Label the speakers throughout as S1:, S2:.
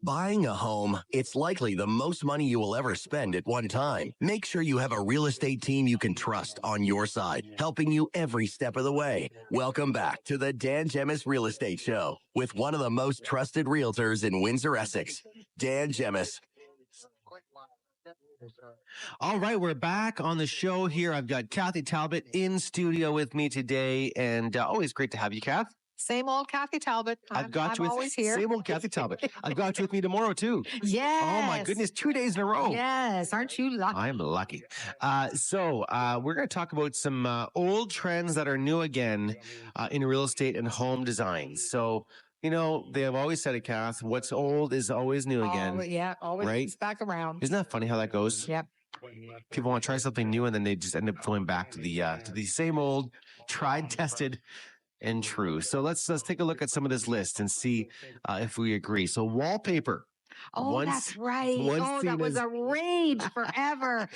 S1: Buying a home, it's likely the most money you will ever spend at one time. Make sure you have a real estate team you can trust on your side, helping you every step of the way. Welcome back to the Dan Gemus Real Estate Show with one of the most trusted realtors in Windsor, Essex, Dan Gemus.
S2: All right, we're back on the show here. I've got Kathy Talbot in studio with me today, and always great to have you, Kath.
S3: Same old Kathy Talbot. I'm always here.
S2: Same old Kathy Talbot. I've got you with me tomorrow, too.
S3: Yes.
S2: Oh, my goodness. 2 days in a row.
S3: Yes. Aren't you lucky?
S2: I'm lucky. So we're going to talk about some old trends that are new again in real estate and home design. So, you know, they have always said it, Kath, what's old is always new again.
S3: Always
S2: right?
S3: comes back around.
S2: Isn't that funny how that goes?
S3: Yep.
S2: People want to try something new, and then they just end up going back to the same old, tried, tested, and true. So let's take a look at some of this list and see if we agree. So wallpaper.
S3: Oh, that's right. Oh, that was a rage forever.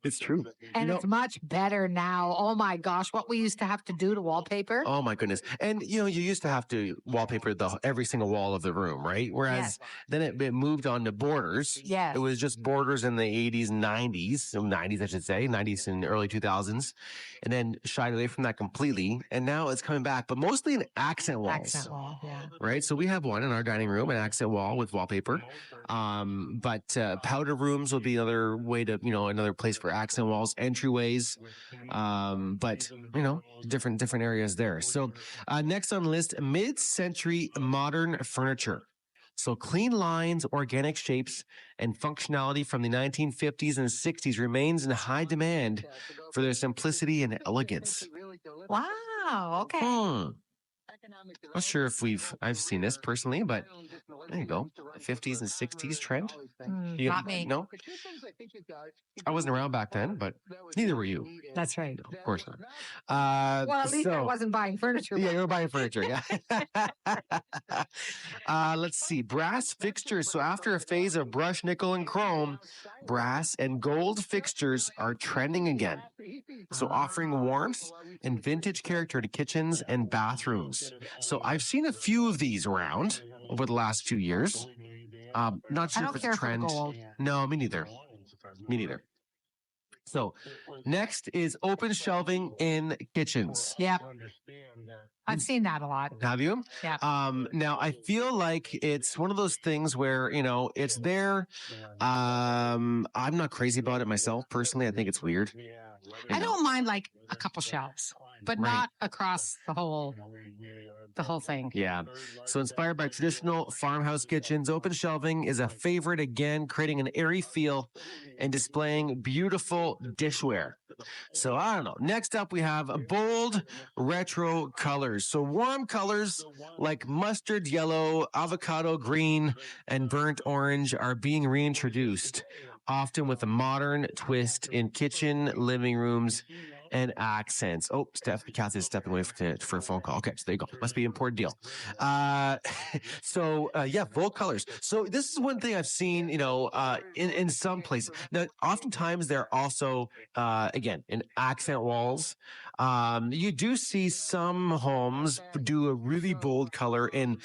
S2: It's true.
S3: And it's much better now. Oh my gosh, what we used to have to do to wallpaper.
S2: Oh my goodness. And you know, you used to have to wallpaper every single wall of the room, right? Whereas then it moved on to borders.
S3: Yes.
S2: It was just borders in the 80s and 90s. So 90s, I should say, 90s and early 2000s. And then shied away from that completely. And now it's coming back, but mostly in accent walls.
S3: Accent wall, yeah.
S2: Right? So we have one in our dining room, an accent wall with wallpaper. But powder rooms will be another way to, another place for accent walls, entryways, but different areas there. So next on the list, mid-century modern furniture. So clean lines, organic shapes, and functionality from the 1950s and 60s remains in high demand for their simplicity and elegance.
S3: Wow. Okay.
S2: Not sure if I've seen this personally, but there you go. 50s and 60s trend.
S3: Not me.
S2: No? I wasn't around back then, but neither were you.
S3: That's right.
S2: No, of course not.
S3: Well, at least I wasn't buying furniture.
S2: Yeah, you were buying furniture, yeah. Let's see. Brass fixtures. So after a phase of brush, nickel, and chrome, brass and gold fixtures are trending again. So offering warmth and vintage character to kitchens and bathrooms. So I've seen a few of these around over the last few years. Not sure if it's a trend. No, me neither. Me neither. So next is open shelving in kitchens.
S3: Yeah. I've seen that a lot.
S2: Have you?
S3: Yeah.
S2: Now I feel like it's one of those things where, it's there. I'm not crazy about it myself personally. I think it's weird.
S3: I don't mind like a couple shelves, but not across the whole thing.
S2: Yeah. So inspired by traditional farmhouse kitchens, open shelving is a favorite again, creating an airy feel and displaying beautiful dishware. So I don't know. Next up, we have bold retro colors. So warm colors like mustard yellow, avocado green, and burnt orange are being reintroduced, often with a modern twist in kitchen, living rooms, and accents. Oh, Kathy is stepping away for a phone call. Okay, so there you go. Must be an important deal. Bold colors. So this is one thing I've seen, in some places. Now, oftentimes they're also, again, in accent walls. You do see some homes do a really bold color in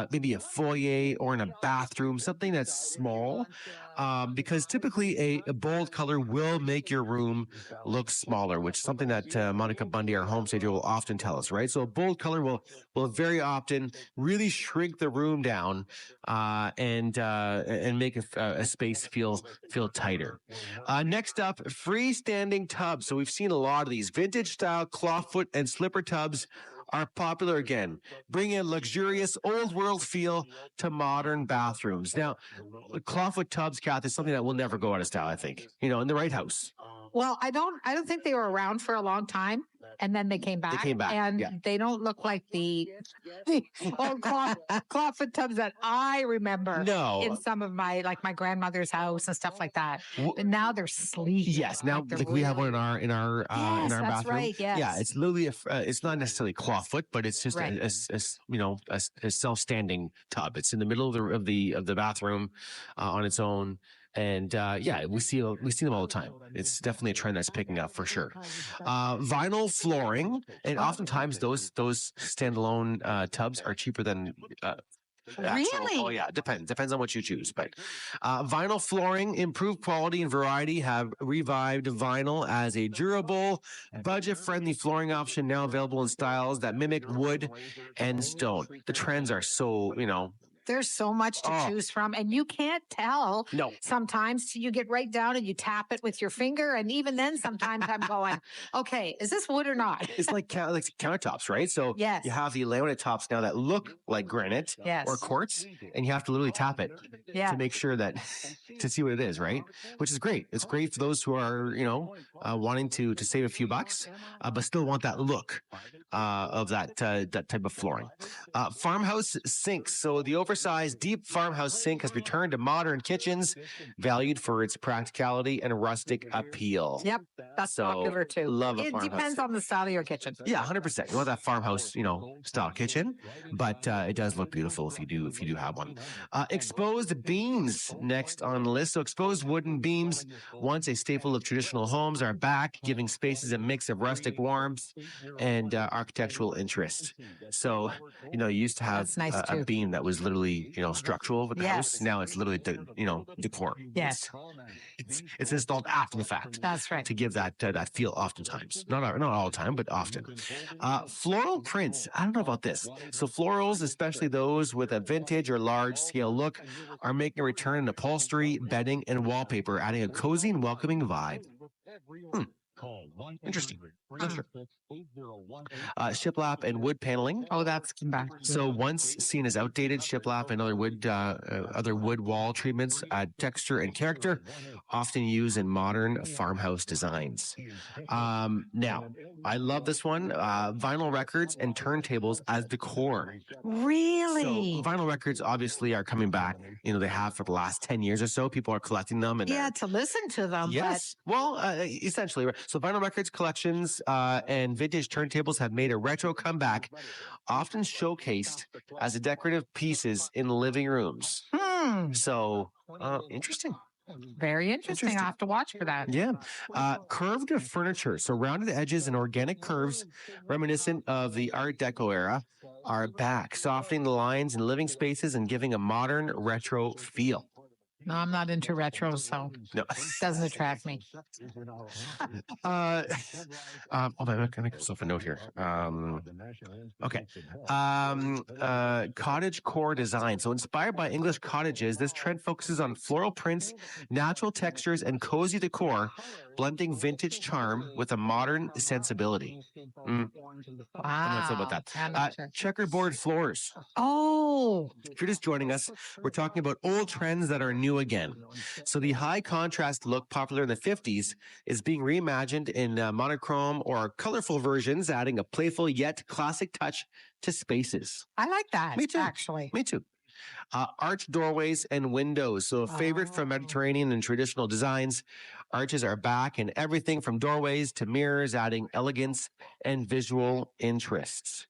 S2: maybe a foyer or in a bathroom, something that's small. Because typically a bold color will make your room look smaller, which is something that Monica Bundy, our home stager, will often tell us, right? So a bold color will very often really shrink the room down and make a space feel tighter. Next up, freestanding tubs. So we've seen a lot of these vintage style clawfoot and slipper tubs are popular again, bringing a luxurious old world feel to modern bathrooms. Now, clawfoot tubs, Kath, is something that will never go out of style, I think, in the right house.
S3: Well, I don't think they were around for a long time, and then they came back. And they don't look like the old clawfoot tubs that I remember.
S2: No.
S3: In some of my grandmother's house and stuff like that. But now they're sleek.
S2: Yes, now we have one in our
S3: that's
S2: bathroom.
S3: Right, yes.
S2: Yeah, it's literally it's not necessarily clawfoot, but it's just a self-standing tub. It's in the middle of the bathroom on its own. And we see them all the time. It's definitely a trend that's picking up for sure. Vinyl flooring, and oftentimes those standalone tubs are cheaper than
S3: Really?
S2: Oh yeah, depends on what you choose. But vinyl flooring, improved quality and variety, have revived vinyl as a durable, budget-friendly flooring option, now available in styles that mimic wood and stone. The trends are so,
S3: there's so much to choose from, and you can't tell.
S2: No.
S3: Sometimes you get right down and you tap it with your finger, and even then, sometimes I'm going, "Okay, is this wood or not?"
S2: It's like countertops, right? So
S3: yes.
S2: you have the laminate tops now that look like granite or quartz, and you have to literally tap it to make sure that to see what it is, right? Which is great. It's great for those who are wanting to save a few bucks, but still want that look of that type of flooring. Farmhouse sinks. So the oversized deep farmhouse sink has returned to modern kitchens, valued for its practicality and rustic appeal.
S3: Yep, that's popular too.
S2: Love a
S3: it
S2: farmhouse
S3: depends
S2: sink.
S3: on the style of your kitchen.
S2: Yeah, 100%. You want that farmhouse, style kitchen, but it does look beautiful if you do have one. Exposed beams next on the list. So exposed wooden beams, once a staple of traditional homes, are back, giving spaces a mix of rustic warmth and architectural interest. So, you used to have a beam that was literally, structural with the house. Now it's literally, decor.
S3: Yes.
S2: It's installed after the fact.
S3: That's right.
S2: To give that feel oftentimes. Not all the time, but often. Floral prints. I don't know about this. So florals, especially those with a vintage or large scale look, are making a return in upholstery, bedding, and wallpaper, adding a cozy and welcoming vibe. Interesting. Shiplap and wood paneling.
S3: Oh, that's back.
S2: So once seen as outdated, shiplap and other wood wall treatments add texture and character, often used in modern farmhouse designs. Now, I love this one. Vinyl records and turntables as decor.
S3: Really?
S2: So vinyl records obviously are coming back. They have for the last 10 years or so. People are collecting them. And
S3: to listen to them.
S2: Yes. Well, essentially. So vinyl records collections and vintage turntables have made a retro comeback, often showcased as a decorative pieces in living rooms. So, interesting.
S3: Very interesting. I'll have to watch for that.
S2: Yeah. Curved furniture. So rounded edges and organic curves reminiscent of the Art Deco era are back, softening the lines in living spaces and giving a modern retro feel.
S3: No, I'm not into retro, so no. It doesn't attract me.
S2: Hold on, I'm going to make myself a note here. Okay. Cottage core design. So inspired by English cottages, this trend focuses on floral prints, natural textures, and cozy decor, blending vintage charm with a modern sensibility.
S3: Wow.
S2: I don't know about that. Checkerboard floors.
S3: Oh.
S2: If you're just joining us, we're talking about old trends that are new again. So the high contrast look popular in the 50s is being reimagined in monochrome or colorful versions, adding a playful yet classic touch to spaces.
S3: I like that.
S2: Me too.
S3: Actually.
S2: Me too. Arch doorways and windows. So a favorite from Mediterranean and traditional designs. Arches are back in everything from doorways to mirrors, adding elegance and visual interests.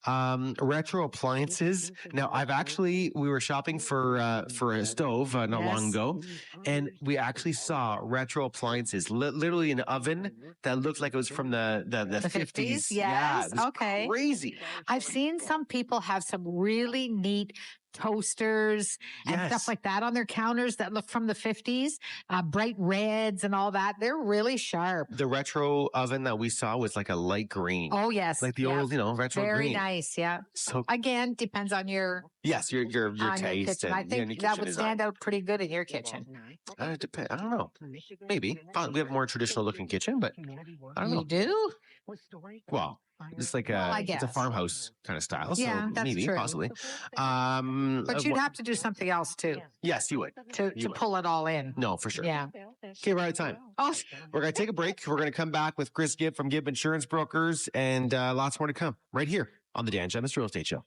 S2: Retro appliances. Now, we were shopping for a stove not long ago, and we actually saw retro appliances, literally an oven that looked like it was from the 50s.
S3: Yes.
S2: Yeah, it was
S3: okay.
S2: Crazy.
S3: I've seen some people have some really neat toasters and stuff like that on their counters that look from the 50s, bright reds and all that. They're really sharp.
S2: The retro oven that we saw was like a light green.
S3: Oh, yes.
S2: Like the old, retro
S3: Very
S2: green.
S3: Very nice, yeah.
S2: So
S3: again, depends on your
S2: taste.
S3: Your kitchen. I think that would stand out pretty good in your kitchen.
S2: I don't know. Maybe. We have a more traditional looking kitchen, but I don't know.
S3: You do?
S2: Well, it's like it's a farmhouse kind of style.
S3: Yeah,
S2: so
S3: that's
S2: maybe,
S3: true.
S2: possibly.
S3: But you'd have to do something else too.
S2: Yes, you would.
S3: To pull it all in.
S2: No, for sure.
S3: Yeah.
S2: Okay, we're out of time.
S3: Oh.
S2: We're going to take a break. We're going to come back with Chris Gibb from Gibb Insurance Brokers and lots more to come right here on the Dan Gemus Real Estate Show.